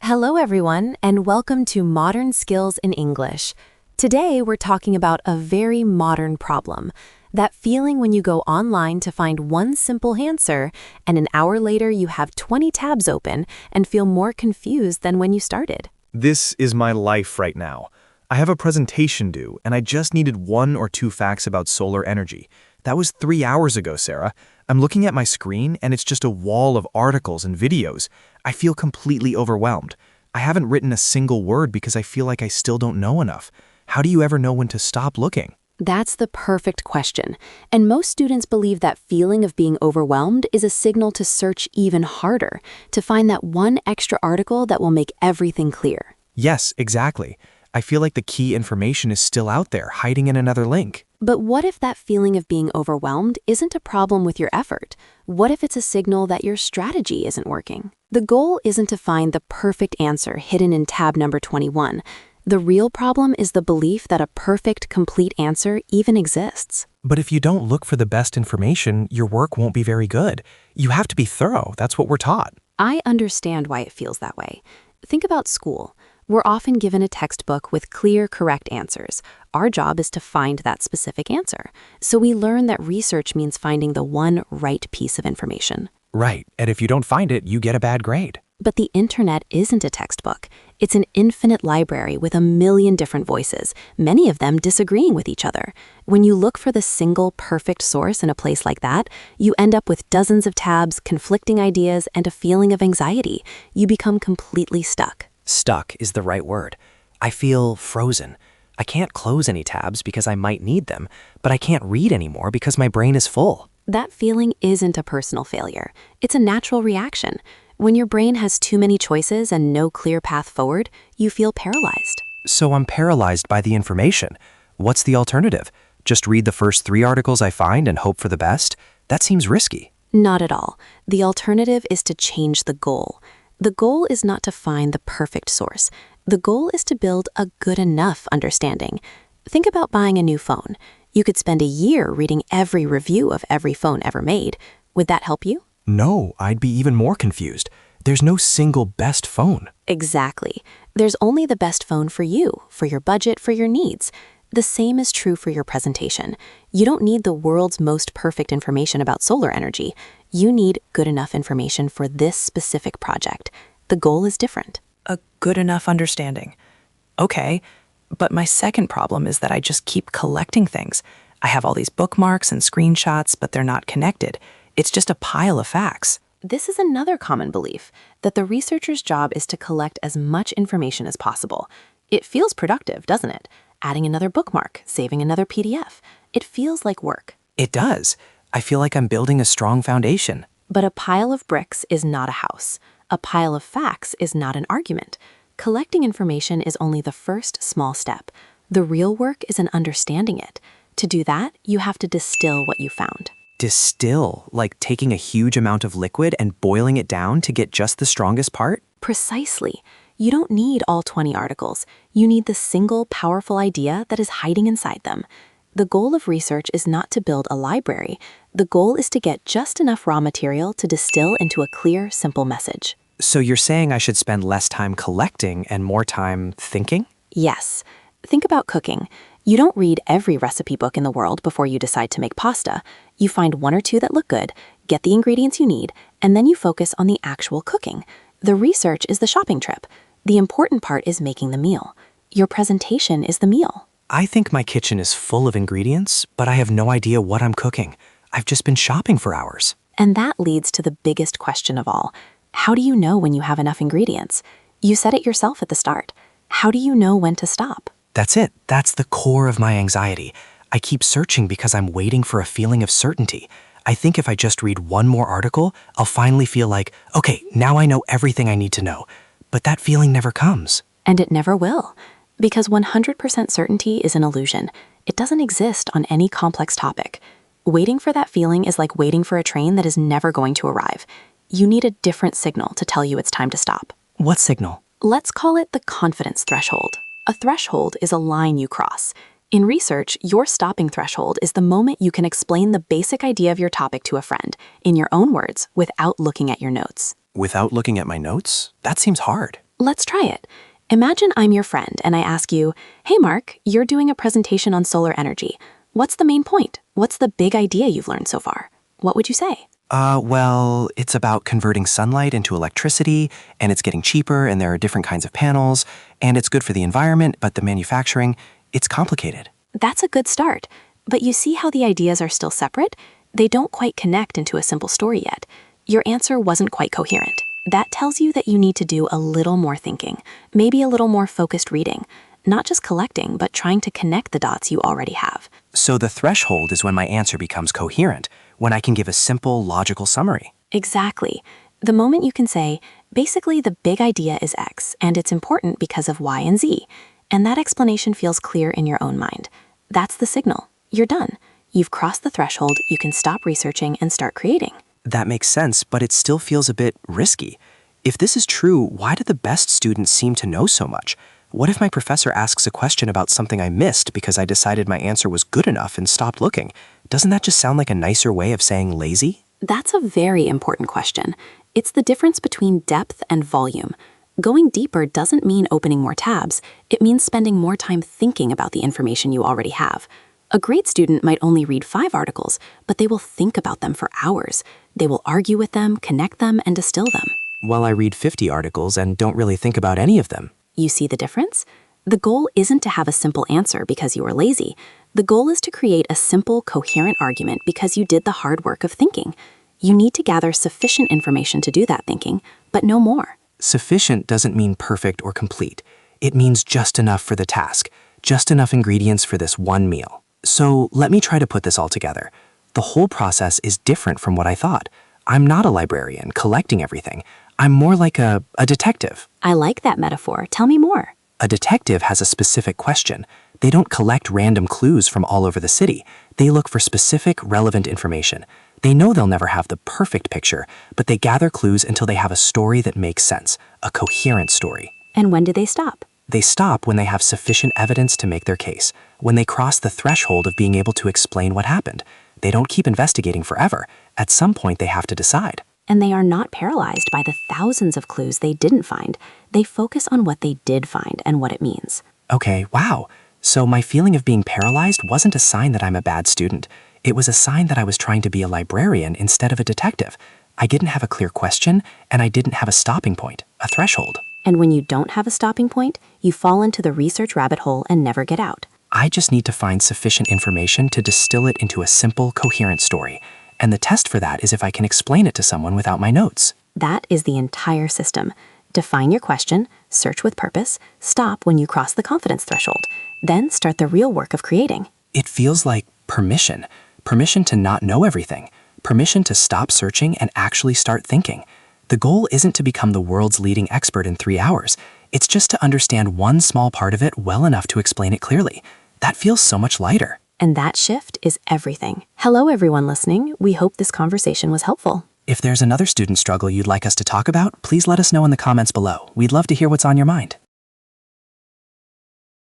Hello, everyone, and welcome to Modern Skills in English. Today, we're talking about a very modern problem, that feeling when you go online to find one simple answer, and an hour later you have 20 tabs open and feel more confused than when you started. This is my life right now. I have a presentation due, and I just needed 1 or 2 facts about solar energy. That was 3 hours ago, Sarah. I'm looking at my screen, and it's just a wall of articles and videos. I feel completely overwhelmed. I haven't written a single word because I feel like I still don't know enough. How do you ever know when to stop looking? That's the perfect question, and most students believe that feeling of being overwhelmed is a signal to search even harder, to find that one extra article that will make everything clear. Yes, exactly. I feel like the key information is still out there, hiding in another link. But what if that feeling of being overwhelmed isn't a problem with your effort? What if it's a signal that your strategy isn't working? The goal isn't to find the perfect answer hidden in tab number 21. The real problem is the belief that a perfect, complete answer even exists. But if you don't look for the best information, your work won't be very good. You have to be thorough. That's what we're taught. I understand why it feels that way. Think about school. We're often given a textbook with clear, correct answers. Our job is to find that specific answer. So we learn that research means finding the one right piece of information. Right, and if you don't find it, you get a bad grade. But the internet isn't a textbook. It's an infinite library with a million different voices, many of them disagreeing with each other. When you look for the single perfect source in a place like that, you end up with dozens of tabs, conflicting ideas, and a feeling of anxiety. You become completely stuck. Stuck is the right word. I feel frozen. I can't close any tabs because I might need them, but I can't read anymore because my brain is full. That feeling isn't a personal failure. It's a natural reaction. When your brain has too many choices and no clear path forward, you feel paralyzed. So I'm paralyzed by the information. What's the alternative? Just read the first 3 articles I find and hope for the best? That seems risky. Not at all. The alternative is to change the goal. The goal is not to find the perfect source. The goal is to build a good enough understanding. Think about buying a new phone. You could spend a year reading every review of every phone ever made. Would that help you? No, I'd be even more confused. There's no single best phone. Exactly. There's only the best phone for you, for your budget, for your needs. The same is true for your presentation. You don't need the world's most perfect information about solar energy. You need good enough information for this specific project. The goal is different. A good enough understanding. Okay, but my second problem is that I just keep collecting things. I have all these bookmarks and screenshots, but they're not connected. It's just a pile of facts. This is another common belief, that the researcher's job is to collect as much information as possible. It feels productive, doesn't it? Adding another bookmark, saving another PDF. It feels like work. It does. I feel like I'm building a strong foundation. But a pile of bricks is not a house. A pile of facts is not an argument. Collecting information is only the first small step. The real work is in understanding it. To do that, you have to distill what you found. Distill, like taking a huge amount of liquid and boiling it down to get just the strongest part? Precisely. You don't need all 20 articles. You need the single powerful idea that is hiding inside them. The goal of research is not to build a library. The goal is to get just enough raw material to distill into a clear, simple message. So you're saying I should spend less time collecting and more time thinking? Yes. Think about cooking. You don't read every recipe book in the world before you decide to make pasta. You find 1 or 2 that look good, get the ingredients you need, and then you focus on the actual cooking. The research is the shopping trip. The important part is making the meal. Your presentation is the meal. I think my kitchen is full of ingredients, but I have no idea what I'm cooking. I've just been shopping for hours. And that leads to the biggest question of all. How do you know when you have enough ingredients? You said it yourself at the start. How do you know when to stop? That's it. That's the core of my anxiety. I keep searching because I'm waiting for a feeling of certainty. I think if I just read 1 more article, I'll finally feel like, okay, now I know everything I need to know. But that feeling never comes. And it never will. Because 100% certainty is an illusion. It doesn't exist on any complex topic. Waiting for that feeling is like waiting for a train that is never going to arrive. You need a different signal to tell you it's time to stop. What signal? Let's call it the confidence threshold. A threshold is a line you cross. In research, your stopping threshold is the moment you can explain the basic idea of your topic to a friend, in your own words, without looking at your notes. Without looking at my notes? That seems hard. Let's try it. Imagine I'm your friend and I ask you, hey Mark, you're doing a presentation on solar energy. What's the main point? What's the big idea you've learned so far? What would you say? Well, it's about converting sunlight into electricity, and it's getting cheaper, and there are different kinds of panels, and it's good for the environment, but the manufacturing, it's complicated. That's a good start. But you see how the ideas are still separate? They don't quite connect into a simple story yet. Your answer wasn't quite coherent. That tells you that you need to do a little more thinking, maybe a little more focused reading. Not just collecting, but trying to connect the dots you already have. So the threshold is when my answer becomes coherent, when I can give a simple, logical summary. Exactly. The moment you can say, basically the big idea is X, and it's important because of Y and Z, and that explanation feels clear in your own mind. That's the signal. You're done. You've crossed the threshold, you can stop researching and start creating. That makes sense, but it still feels a bit risky. If this is true, why do the best students seem to know so much? What if my professor asks a question about something I missed because I decided my answer was good enough and stopped looking? Doesn't that just sound like a nicer way of saying lazy? That's a very important question. It's the difference between depth and volume. Going deeper doesn't mean opening more tabs. It means spending more time thinking about the information you already have. A great student might only read 5 articles, but they will think about them for hours. They will argue with them, connect them, and distill them. While I read 50 articles and don't really think about any of them. You see the difference? The goal isn't to have a simple answer because you are lazy. The goal is to create a simple, coherent argument because you did the hard work of thinking. You need to gather sufficient information to do that thinking, but no more. Sufficient doesn't mean perfect or complete. It means just enough for the task, just enough ingredients for this one meal. So let me try to put this all together. The whole process is different from what I thought. I'm not a librarian collecting everything. I'm more like a detective. I like that metaphor. Tell me more. A detective has a specific question. They don't collect random clues from all over the city. They look for specific, relevant information. They know they'll never have the perfect picture, but they gather clues until they have a story that makes sense, a coherent story. And when do they stop? They stop when they have sufficient evidence to make their case, when they cross the threshold of being able to explain what happened. They don't keep investigating forever. At some point, they have to decide. And they are not paralyzed by the thousands of clues they didn't find. They focus on what they did find and what it means. Okay, wow. So my feeling of being paralyzed wasn't a sign that I'm a bad student. It was a sign that I was trying to be a librarian instead of a detective. I didn't have a clear question, and I didn't have a stopping point, a threshold. And when you don't have a stopping point, you fall into the research rabbit hole and never get out. I just need to find sufficient information to distill it into a simple, coherent story. And the test for that is if I can explain it to someone without my notes. That is the entire system. Define your question, search with purpose, stop when you cross the confidence threshold, then start the real work of creating. It feels like permission. Permission to not know everything. Permission to stop searching and actually start thinking. The goal isn't to become the world's leading expert in 3 hours. It's just to understand one small part of it well enough to explain it clearly. That feels so much lighter. And that shift is everything. Hello, everyone listening. We hope this conversation was helpful. If there's another student struggle you'd like us to talk about, please let us know in the comments below. We'd love to hear what's on your mind.